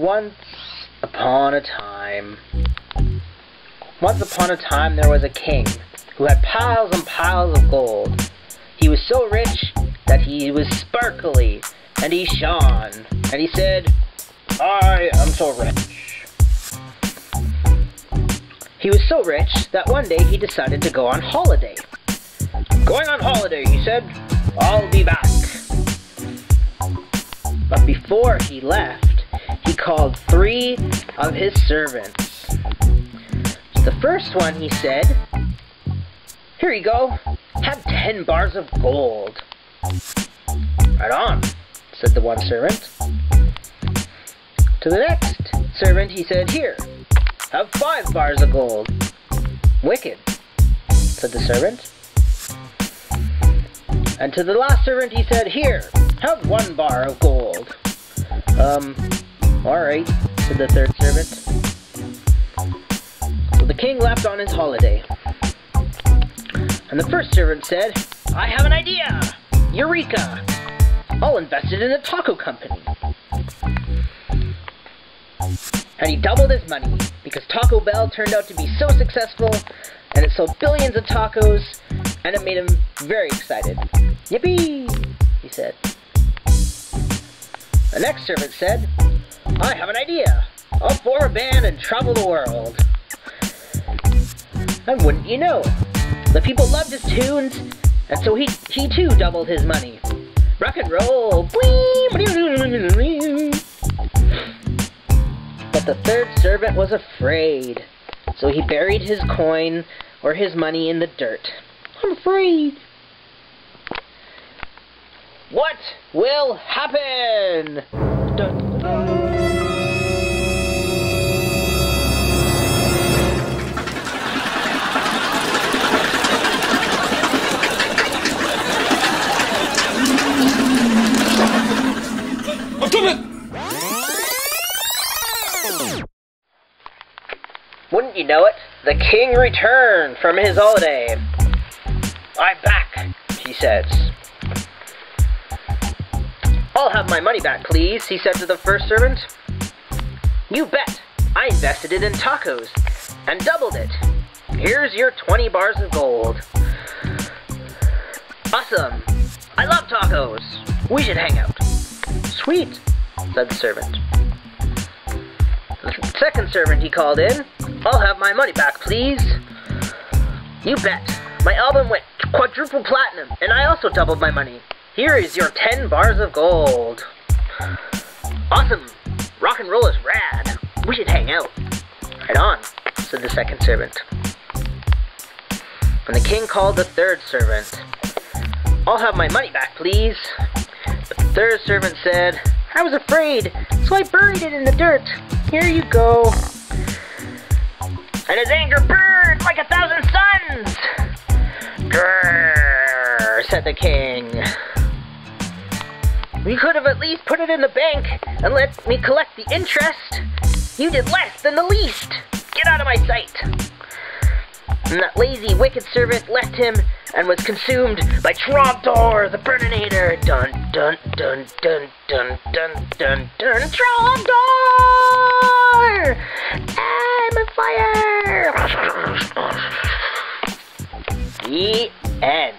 Once upon a time there was a king who had piles and piles of gold. He was so rich that he was sparkly, and he shone, and he said, "I am so rich." He was so rich that one day he decided to go on holiday. "Going on holiday," he said. "I'll be back." But before he left, he called 3 of his servants. To the first one he said, "Here you go, have 10 bars of gold." "Right on," said the one servant. To the next servant he said, "Here, have 5 bars of gold." "Wicked," said the servant. And to the last servant he said, "Here, have 1 bar of gold." Alright," said the third servant. So the king left on his holiday. And the first servant said, "I have an idea! Eureka! I'll invest it in a taco company." And he doubled his money, because Taco Bell turned out to be so successful, and it sold billions of tacos, and it made him very excited. "Yippee!" he said. The next servant said, "I have an idea! I'll form a band and travel the world." And wouldn't you know, the people loved his tunes, and so he too doubled his money. Rock and roll! But the third servant was afraid, so he buried his coin or his money in the dirt. "I'm afraid." What will happen? Dun, dun. I've done it! Wouldn't you know it, the king returned from his holiday. "I'm back," he says. "I'll have my money back, please," he said to the first servant. "You bet. I invested it in tacos and doubled it. Here's your 20 bars of gold." "Awesome. I love tacos. We should hang out." "Sweet," said the servant. The second servant he called in. "I'll have my money back, please." "You bet. My album went quadruple platinum, and I also doubled my money. Here is your 10 bars of gold." "Awesome. Rock and roll is rad. We should hang out." "Right on," said the second servant. And the king called the third servant. "I'll have my money back, please." But the third servant said, "I was afraid, so I buried it in the dirt. Here you go." And his anger burned like 1,000 suns. "Grrr," said the king. "You could have at least put it in the bank and let me collect the interest. You did less than the least. Get out of my sight." And that lazy, wicked servant left him and was consumed by Trogdor the Burninator. Dun dun dun dun dun dun dun dun. Trogdor! I'm on fire! The end.